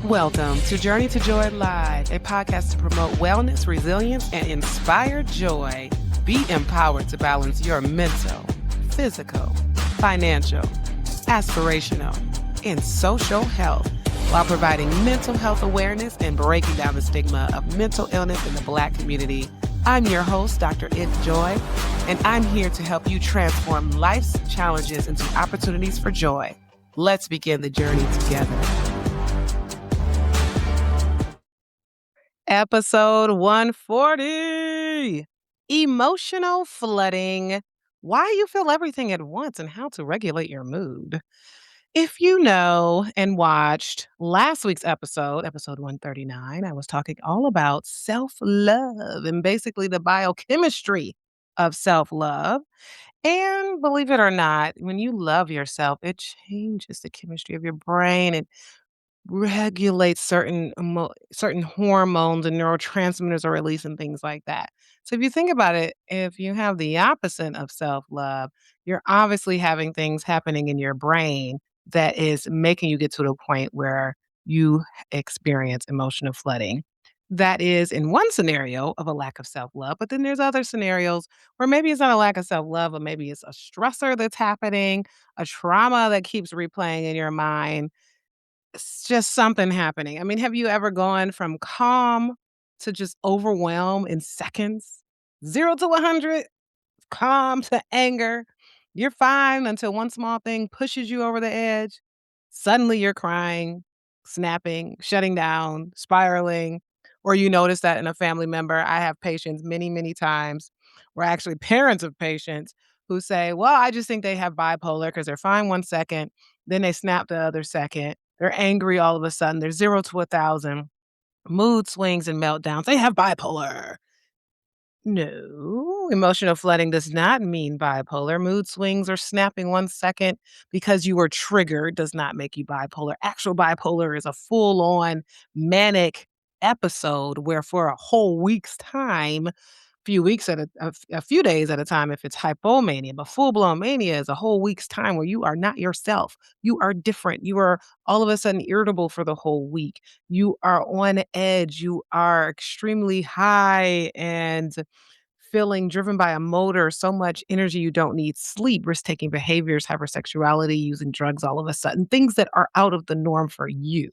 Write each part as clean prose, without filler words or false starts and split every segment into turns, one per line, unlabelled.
Welcome to Journey to Joy Live, a podcast to promote wellness, resilience, and inspire joy. Be empowered to balance your mental, physical, financial, aspirational, and social health while providing mental health awareness and breaking down the stigma of mental illness in the Black community. I'm your host, Dr. If Joy, and I'm here to help you transform life's challenges into opportunities for joy. Let's begin the journey together. Episode 140, Emotional Flooding, Why You Feel Everything at Once and How to Regulate Your Mood. If you know and watched last week's episode 139, I was talking all about self-love and basically the biochemistry of self-love. And believe it or not, when you love yourself, it changes the chemistry of your brain. It regulates certain hormones and neurotransmitters are released and things like that. So if you think about it, if you have the opposite of self-love, you're obviously having things happening in your brain that is making you get to the point where you experience emotional flooding. That is in one scenario of a lack of self-love, but then there's other scenarios where maybe it's not a lack of self-love, but maybe it's a stressor that's happening, a trauma that keeps replaying in your mind. It's just something happening. I mean, have you ever gone from calm to just overwhelm in seconds? 0 to 100, calm to anger. You're fine until one small thing pushes you over the edge. Suddenly you're crying, snapping, shutting down, spiraling, or you notice that in a family member. I have patients many, many times, or actually parents of patients who say, well, I just think they have bipolar because they're fine one second, then they snap the other second. They're angry all of a sudden. They're 0 to 1,000, mood swings and meltdowns. They have bipolar. No, emotional flooding does not mean bipolar. Mood swings or snapping one second because you were triggered does not make you bipolar. Actual bipolar is a full on manic episode where for a whole week's time, few weeks at a few days at a time if it's hypomania, but full-blown mania is a whole week's time where you are not yourself. You are different. You are all of a sudden irritable for the whole week. You are on edge. You are extremely high and feeling driven by a motor, so much energy you don't need, sleep, risk-taking behaviors, hypersexuality, using drugs all of a sudden, things that are out of the norm for you.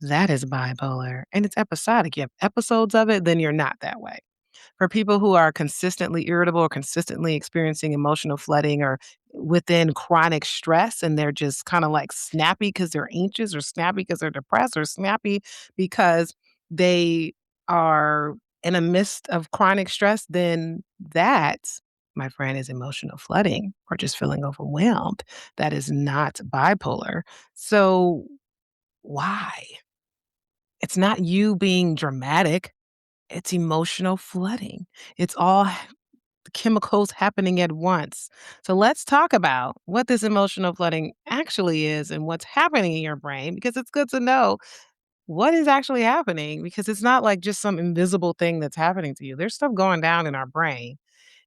That is bipolar, and it's episodic. You have episodes of it, then you're not that way. For people who are consistently irritable or consistently experiencing emotional flooding or within chronic stress and they're just kind of like snappy because they're anxious or snappy because they're depressed or snappy because they are in a midst of chronic stress, then that, my friend, is emotional flooding or just feeling overwhelmed. That is not bipolar. So why? It's not you being dramatic. It's emotional flooding. It's all chemicals happening at once. So let's talk about what this emotional flooding actually is and what's happening in your brain because it's good to know what is actually happening because it's not like just some invisible thing that's happening to you. There's stuff going down in our brain.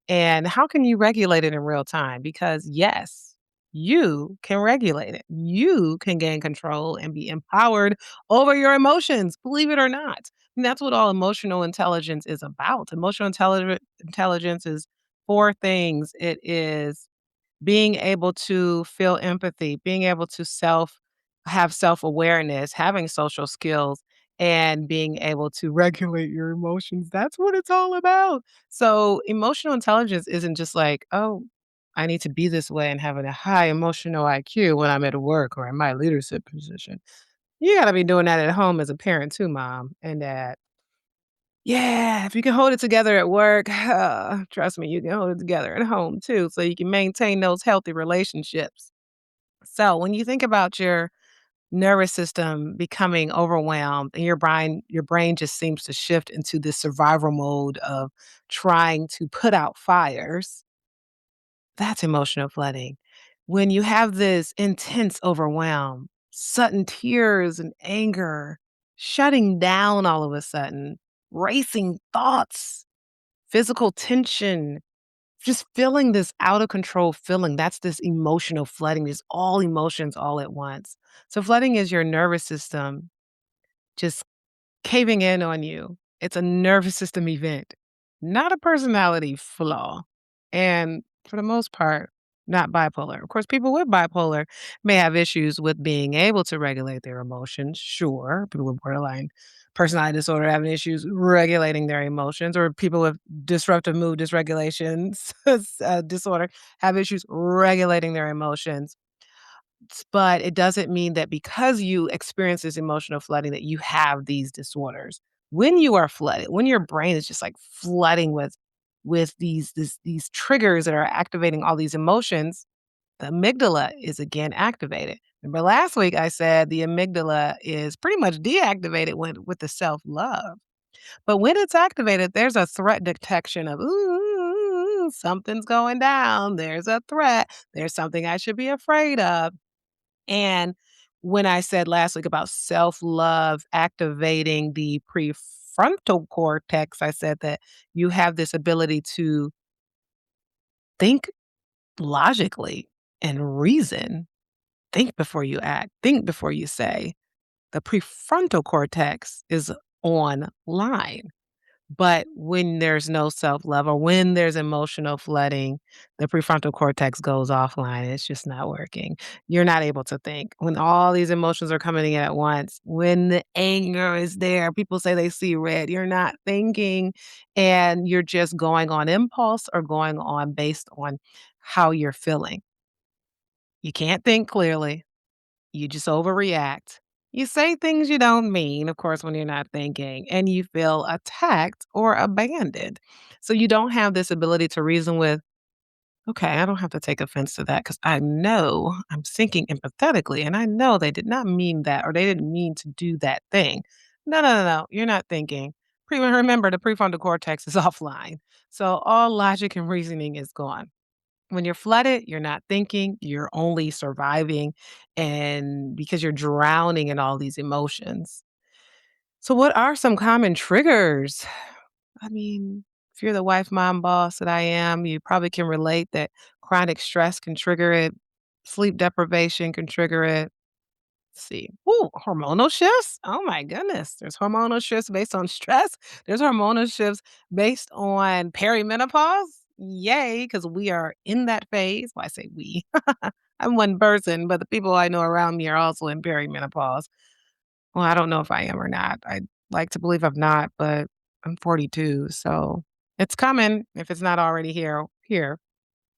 And how can you regulate it in real time? Because yes, you can regulate it. You can gain control and be empowered over your emotions, believe it or not. And that's what all emotional intelligence is about. Intelligence is four things. It is being able to feel empathy, being able to have self-awareness, having social skills, and being able to regulate your emotions. That's what it's all about. So, emotional intelligence isn't just like, "Oh, I need to be this way and having a high emotional IQ when I'm at work or in my leadership position." You gotta be doing that at home as a parent too, mom and dad. Yeah, if you can hold it together at work, trust me, you can hold it together at home too, so you can maintain those healthy relationships. So when you think about your nervous system becoming overwhelmed and your brain just seems to shift into this survival mode of trying to put out fires, that's emotional flooding. When you have this intense overwhelm, sudden tears and anger, shutting down all of a sudden, racing thoughts, physical tension, just feeling this out of control feeling, that's this emotional flooding, just all emotions all at once. So flooding is your nervous system just caving in on you. It's a nervous system event, not a personality flaw. And for the most part, not bipolar. Of course, people with bipolar may have issues with being able to regulate their emotions. Sure. People with borderline personality disorder having issues regulating their emotions, or people with disruptive mood dysregulation disorder have issues regulating their emotions. But it doesn't mean that because you experience this emotional flooding that you have these disorders. When you are flooded, when your brain is just like flooding with these triggers that are activating all these emotions, the amygdala is again activated. Remember last week I said the amygdala is pretty much deactivated with the self-love. But when it's activated, there's a threat detection of, ooh, something's going down. There's a threat. There's something I should be afraid of. And when I said last week about self-love activating the prefrontal cortex, I said that you have this ability to think logically and reason. Think before you act, think before you say. The prefrontal cortex is online. But when there's no self-love or when there's emotional flooding, the prefrontal cortex goes offline. It's just not working. You're not able to think. When all these emotions are coming in at once, when the anger is there, people say they see red. You're not thinking and you're just going on impulse or going on based on how you're feeling. You can't think clearly. You just overreact. You say things you don't mean, of course, when you're not thinking, and you feel attacked or abandoned. So you don't have this ability to reason with, okay, I don't have to take offense to that because I know I'm thinking empathetically and I know they did not mean that or they didn't mean to do that thing. No, no, no, no. You're not thinking. Remember, the prefrontal cortex is offline. So all logic and reasoning is gone. When you're flooded, you're not thinking, you're only surviving, and because you're drowning in all these emotions. So, what are some common triggers? I mean, if you're the wife, mom, boss that I am, you probably can relate that chronic stress can trigger it, sleep deprivation can trigger it. Let's see. Ooh, hormonal shifts? Oh my goodness. There's hormonal shifts based on stress. There's hormonal shifts based on perimenopause. Yay, because we are in that phase. Well, I say we. I'm one person, but the people I know around me are also in perimenopause. Well, I don't know if I am or not. I'd like to believe I'm not, but I'm 42, so it's coming if it's not already here.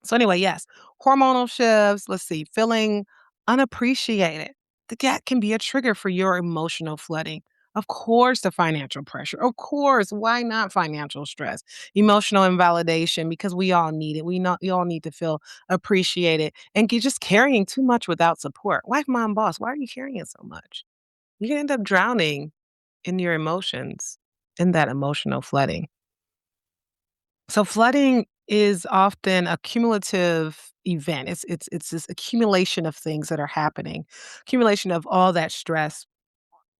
So anyway, yes, hormonal shifts, let's see, feeling unappreciated. That can be a trigger for your emotional flooding. Of course, the financial pressure. Of course, why not financial stress? Emotional invalidation because we all need it. We all need to feel appreciated and just carrying too much without support. Wife, mom, boss, why are you carrying it so much? You can end up drowning in your emotions in that emotional flooding. So flooding is often a cumulative event. It's this accumulation of things that are happening, accumulation of all that stress,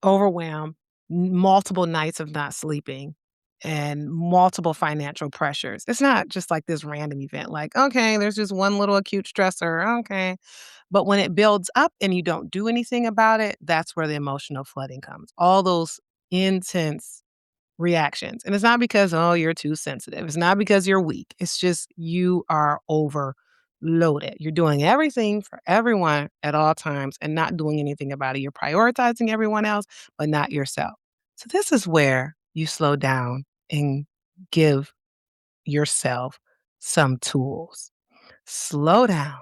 overwhelm, multiple nights of not sleeping, and multiple financial pressures. It's not just like this random event, like, okay, there's just one little acute stressor. Okay. But when it builds up and you don't do anything about it, that's where the emotional flooding comes. All those intense reactions. And it's not because, oh, you're too sensitive. It's not because you're weak. It's just you are overloaded. You're doing everything for everyone at all times and not doing anything about it. You're prioritizing everyone else, but not yourself. So this is where you slow down and give yourself some tools. Slow down.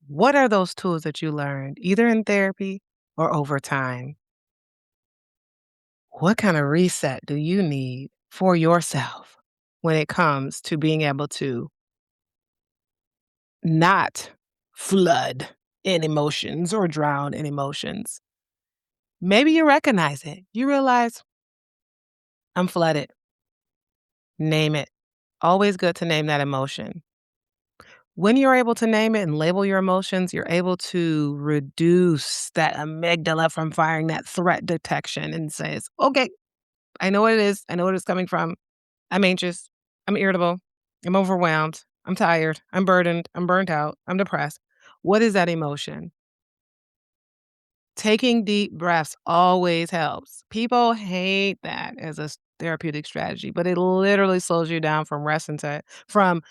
What are those tools that you learned, either in therapy or over time? What kind of reset do you need for yourself when it comes to being able to not flood in emotions or drown in emotions? Maybe you recognize it. You realize, I'm flooded. Name it. Always good to name that emotion. When you're able to name it and label your emotions, you're able to reduce that amygdala from firing that threat detection and says, okay, I know what it is. I know what it's coming from. I'm anxious. I'm irritable. I'm overwhelmed. I'm tired. I'm burdened. I'm burnt out. I'm depressed. What is that emotion? Taking deep breaths always helps. People hate that as a therapeutic strategy, but it literally slows you down from from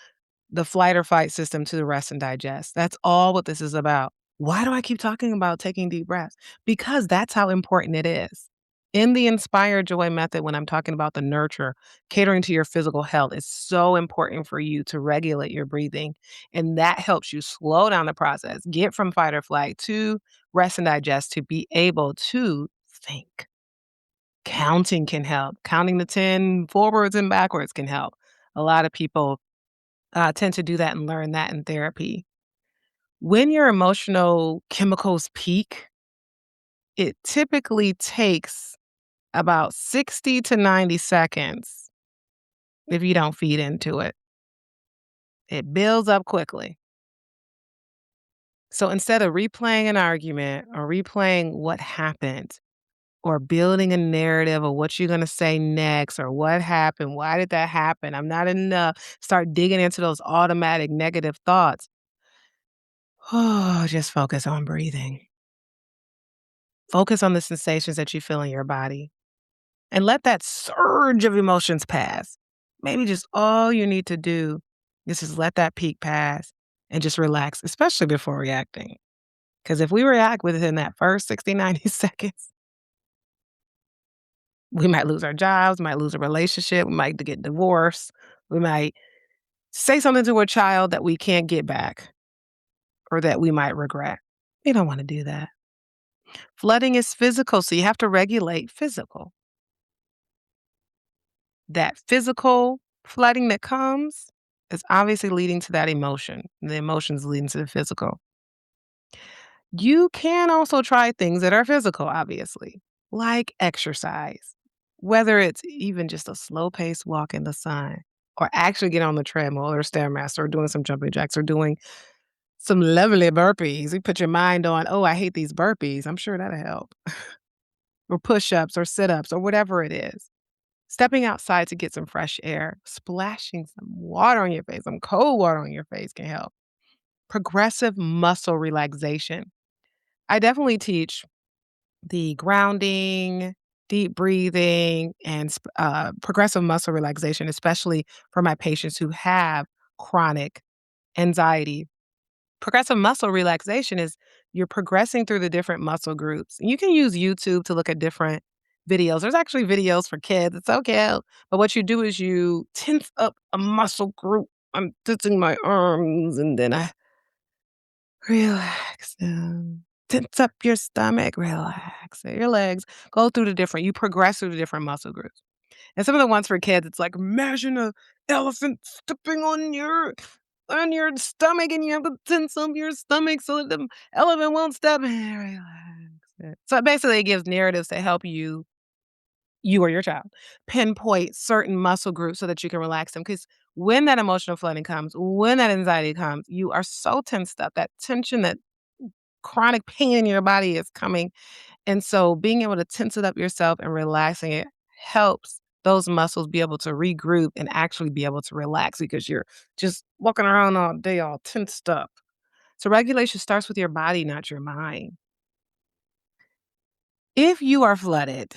the flight or fight system to the rest and digest. That's all what this is about. Why do I keep talking about taking deep breaths? Because that's how important it is. In the Inspire Joy method, when I'm talking about the nurture, catering to your physical health, it's so important for you to regulate your breathing. And that helps you slow down the process, get from fight or flight to rest and digest to be able to think. Counting can help. Counting the 10 forwards and backwards can help. A lot of people tend to do that and learn that in therapy. When your emotional chemicals peak, it typically takes about 60 to 90 seconds if you don't feed into it. It builds up quickly. So instead of replaying an argument or replaying what happened or building a narrative of what you're going to say next or what happened, why did that happen? I'm not enough. Start digging into those automatic negative thoughts. Oh, just focus on breathing. Focus on the sensations that you feel in your body and let that surge of emotions pass. Maybe just all you need to do is just let that peak pass and just relax, especially before reacting. Because if we react within that first 60, 90 seconds, we might lose our jobs, might lose a relationship, we might get divorced, we might say something to a child that we can't get back or that we might regret. We don't want to do that. Flooding is physical, so you have to regulate physical. That physical flooding that comes is obviously leading to that emotion. The emotions leading to the physical. You can also try things that are physical, obviously, like exercise, whether it's even just a slow paced walk in the sun, or actually get on the treadmill or Stairmaster or doing some jumping jacks or doing some lovely burpees. You put your mind on, oh, I hate these burpees. I'm sure that'll help. Or push ups or sit ups or whatever it is. Stepping outside to get some fresh air, splashing some water on your face, some cold water on your face can help. Progressive muscle relaxation. I definitely teach the grounding, deep breathing, and progressive muscle relaxation, especially for my patients who have chronic anxiety. Progressive muscle relaxation is you're progressing through the different muscle groups. You can use YouTube to look at different videos. There's actually videos for kids. It's so cute. But what you do is you tense up a muscle group. I'm tensing my arms and then I relax them. Tense up your stomach, relax your legs. Go through you progress through the different muscle groups. And some of the ones for kids, it's like imagine a elephant stepping on your stomach and you have to tense up your stomach so that the elephant won't step and relax it. So basically it gives narratives to help you or your child pinpoint certain muscle groups so that you can relax them. Because when that emotional flooding comes, when that anxiety comes, you are so tensed up. That tension, that chronic pain in your body is coming. And so being able to tense it up yourself and relaxing it helps those muscles be able to regroup and actually be able to relax because you're just walking around all day all tensed up. So regulation starts with your body, not your mind. If you are flooded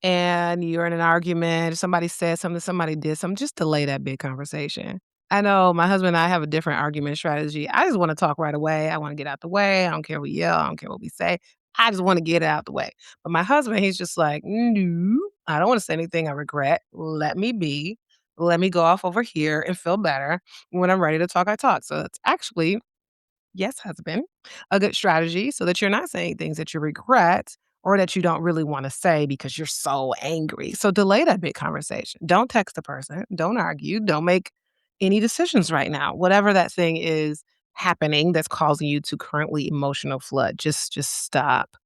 and you're in an argument, somebody said something, somebody did something, just delay that big conversation. I know my husband and I have a different argument strategy. I just want to talk right away. I want to get out the way. I don't care what we yell. I don't care what we say. I just want to get it out the way. But my husband, he's just like, no, I don't want to say anything I regret. Let me be. Let me go off over here and feel better. When I'm ready to talk, I talk. So it's actually, yes, husband, a good strategy so that you're not saying things that you regret or that you don't really want to say because you're so angry. So delay that big conversation. Don't text the person. Don't argue. Don't make any decisions right now. Whatever that thing is happening that's causing you to currently emotional flood, just stop.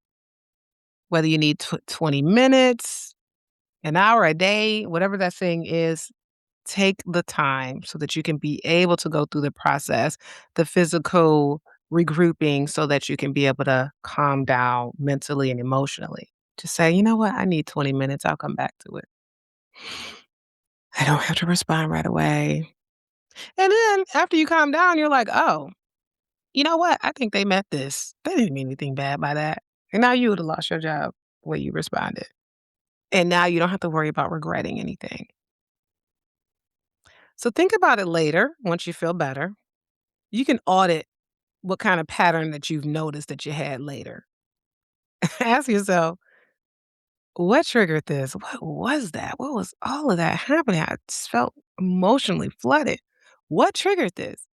Whether you need 20 minutes, an hour, a day, whatever that thing is, take the time so that you can be able to go through the process, the physical regrouping so that you can be able to calm down mentally and emotionally. Just say, you know what? I need 20 minutes. I'll come back to it. I don't have to respond right away. And then after you calm down, you're like, oh, you know what? I think they meant this. They didn't mean anything bad by that. And now you would have lost your job the way you responded. And now you don't have to worry about regretting anything. So think about it later once you feel better. You can audit what kind of pattern that you've noticed that you had later. Ask yourself, what triggered this? What was that? What was all of that happening? I just felt emotionally flooded. What triggered this?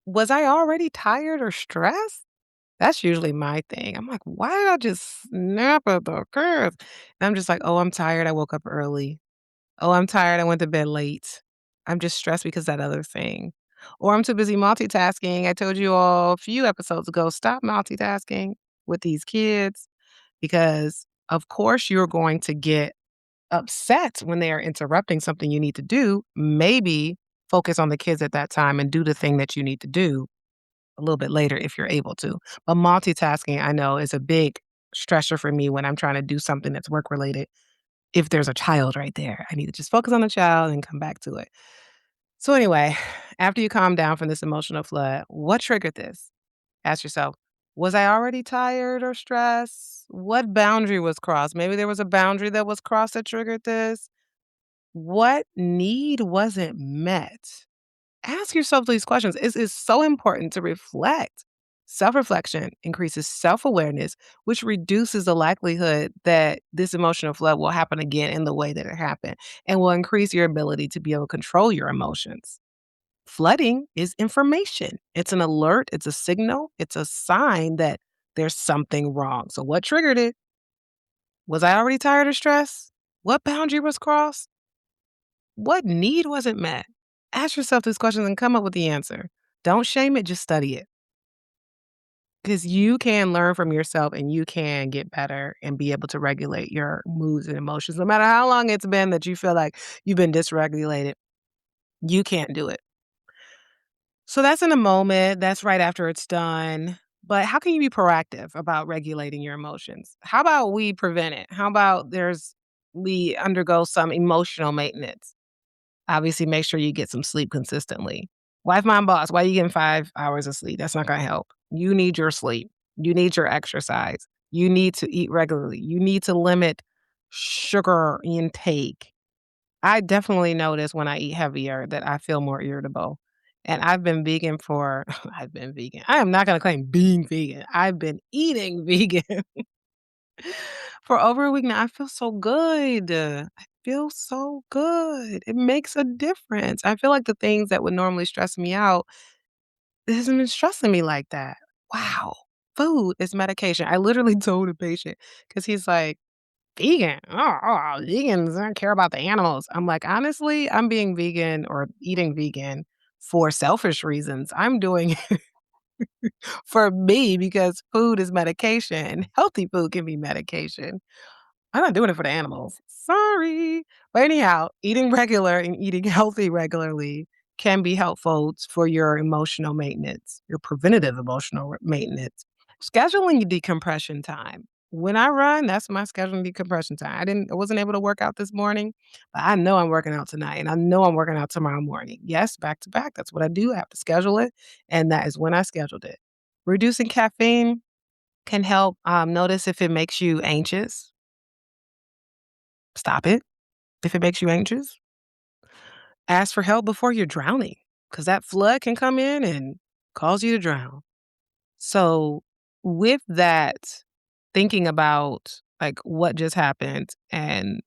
Was I already tired or stressed? That's usually my thing. I'm like, why did I just snap at the curve? And I'm just like, oh, I'm tired. I woke up early. Oh, I'm tired. I went to bed late. I'm just stressed because that other thing. Or I'm too busy multitasking. I told you all a few episodes ago, stop multitasking with these kids because, of course, you're going to get upset when they are interrupting something you need to do. Maybe focus on the kids at that time and do the thing that you need to do a little bit later if you're able to. But multitasking, I know, is a big stressor for me when I'm trying to do something that's work related. If there's a child right there, I need to just focus on the child and come back to it. So, anyway, after you calm down from this emotional flood, what triggered this? Ask yourself, was I already tired or stressed? What boundary was crossed? Maybe there was a boundary that was crossed that triggered this. What need wasn't met? Ask yourself these questions. It's so important to reflect. Self reflection increases self awareness, which reduces the likelihood that this emotional flood will happen again in the way that it happened and will increase your ability to be able to control your emotions. Flooding is information, it's an alert, it's a signal, it's a sign that there's something wrong. So, what triggered it? Was I already tired or stressed? What boundary was crossed? What need wasn't met? Ask yourself these questions and come up with the answer. Don't shame it, just study it. Because you can learn from yourself and you can get better and be able to regulate your moods and emotions. No matter how long it's been that you feel like you've been dysregulated, you can't do it. So that's in a moment, that's right after it's done. But how can you be proactive about regulating your emotions? How about we prevent it? How about we undergo some emotional maintenance? Obviously, make sure you get some sleep consistently. Wife, mom, boss, why are you getting 5 hours of sleep? That's not gonna help. You need your sleep. You need your exercise. You need to eat regularly. You need to limit sugar intake. I definitely notice when I eat heavier that I feel more irritable. And I've been vegan for I've been vegan. I am not gonna claim being vegan. I've been eating vegan for over a week now. I feel so good. I feel so good. It makes a difference. I feel like the things that would normally stress me out, it hasn't been stressing me like that. Wow. Food is medication. I literally told a patient because he's like, vegan. Vegans don't care about the animals. I'm like, honestly, I'm being vegan or eating vegan for selfish reasons. I'm doing it for me because food is medication and healthy food can be medication. I'm not doing it for the animals. Sorry. But anyhow, eating regular and eating healthy regularly can be helpful for your emotional maintenance, your preventative emotional maintenance. Scheduling your decompression time. When I run, that's my scheduling decompression time. I wasn't able to work out this morning, but I know I'm working out tonight and I know I'm working out tomorrow morning. Yes, back to back. That's what I do. I have to schedule it. And that is when I scheduled it. Reducing caffeine can help notice if it makes you anxious. Stop it if it makes you anxious. Ask for help before you're drowning because that flood can come in and cause you to drown. So, with that, thinking about like what just happened and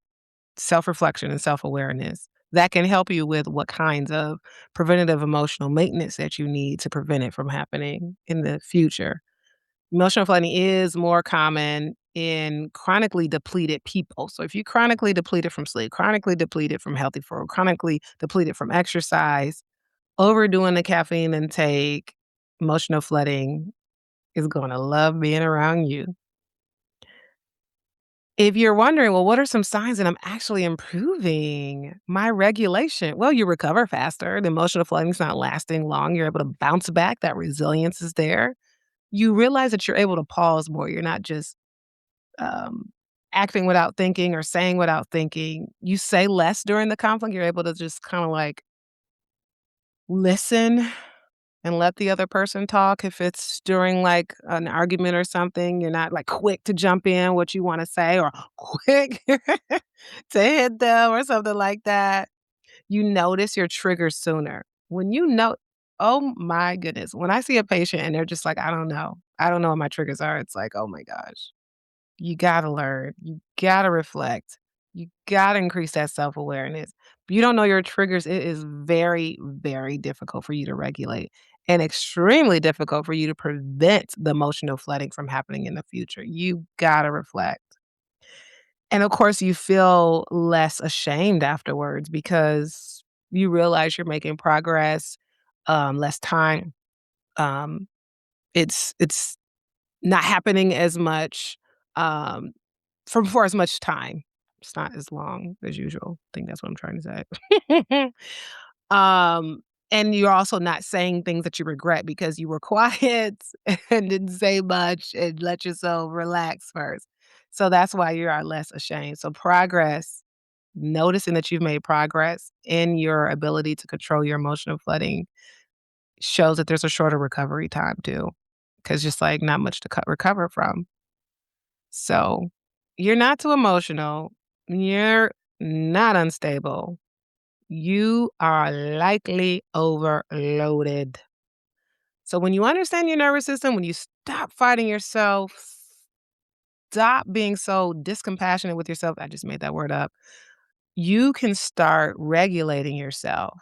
self reflection and self awareness, that can help you with what kinds of preventative emotional maintenance that you need to prevent it from happening in the future. Emotional flooding is more common in chronically depleted people. So if you chronically depleted from sleep, chronically depleted from healthy food, chronically depleted from exercise, overdoing the caffeine intake, emotional flooding is going to love being around you. If you're wondering, well, what are some signs that I'm actually improving my regulation? Well, you recover faster. The emotional flooding is not lasting long. You're able to bounce back. That resilience is there. You realize that you're able to pause more. You're not just um, acting without thinking or saying without thinking. You say less during the conflict. You're able to just kind of like listen and let the other person talk. If it's during like an argument or something, you're not like quick to jump in what you want to say or quick to hit them or something like that. You notice your triggers sooner. When you know, oh my goodness, when I see a patient and they're just like, I don't know. I don't know what my triggers are. It's like, oh my gosh, you gotta learn. You gotta reflect. You gotta increase that self-awareness. If you don't know your triggers, it is very, very difficult for you to regulate and extremely difficult for you to prevent the emotional flooding from happening in the future. You gotta reflect. And of course, you feel less ashamed afterwards because you realize you're making progress, less time. Um, it's not happening as much, um, for as much time. It's not as long as usual. I think that's what I'm trying to say. Um, and you're also not saying things that you regret because you were quiet and didn't say much and let yourself relax first. So that's why you are less ashamed. So progress, noticing that you've made progress in your ability to control your emotional flooding shows that there's a shorter recovery time too, because just like not much to recover from. So you're not too emotional. You're not unstable. You are likely overloaded. So when you understand your nervous system, when you stop fighting yourself, stop being so discompassionate with yourself, I just made that word up, you can start regulating yourself.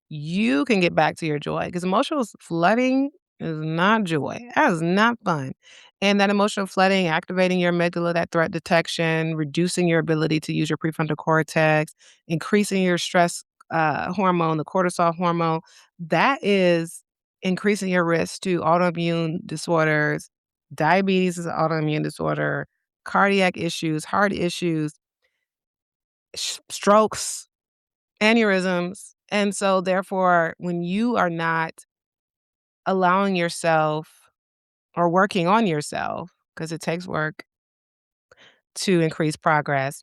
You can get back to your joy because emotional flooding is not joy. That is not fun. And that emotional flooding, activating your amygdala, that threat detection, reducing your ability to use your prefrontal cortex, increasing your stress hormone, the cortisol hormone, that is increasing your risk to autoimmune disorders. Diabetes is an autoimmune disorder, cardiac issues, heart issues, strokes, aneurysms. And so therefore, when you are not allowing yourself or working on yourself, because it takes work to increase progress,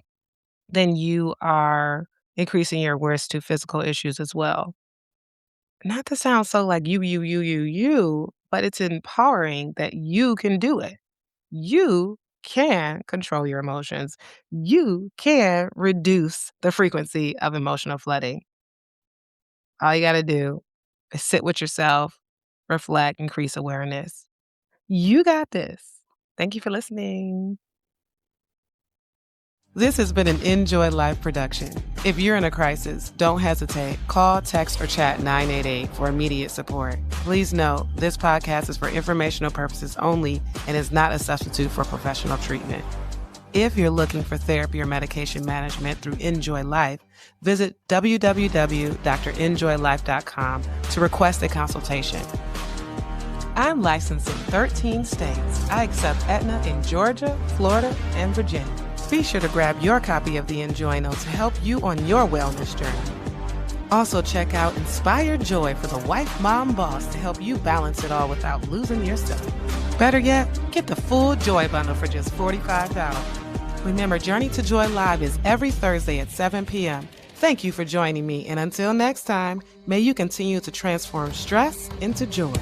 then you are increasing your risk to physical issues as well. Not to sound so like you, but it's empowering that you can do it. You can control your emotions. You can reduce the frequency of emotional flooding. All you gotta do is sit with yourself, reflect, increase awareness. You got this. Thank you for listening. This has been an Enjoy Life production. If you're in a crisis, don't hesitate. Call, text, or chat 988 for immediate support. Please note, this podcast is for informational purposes only and is not a substitute for professional treatment. If you're looking for therapy or medication management through Enjoy Life, visit www.drenjoylife.com to request a consultation. I'm licensed in 13 states. I accept Aetna in Georgia, Florida, and Virginia. Be sure to grab your copy of the Enjoy Note to help you on your wellness journey. Also check out Inspire Joy for the wife, mom, boss to help you balance it all without losing yourself. Better yet, get the full Joy bundle for just $45. Remember, Journey to Joy Live is every Thursday at 7 p.m. Thank you for joining me, and until next time, may you continue to transform stress into joy.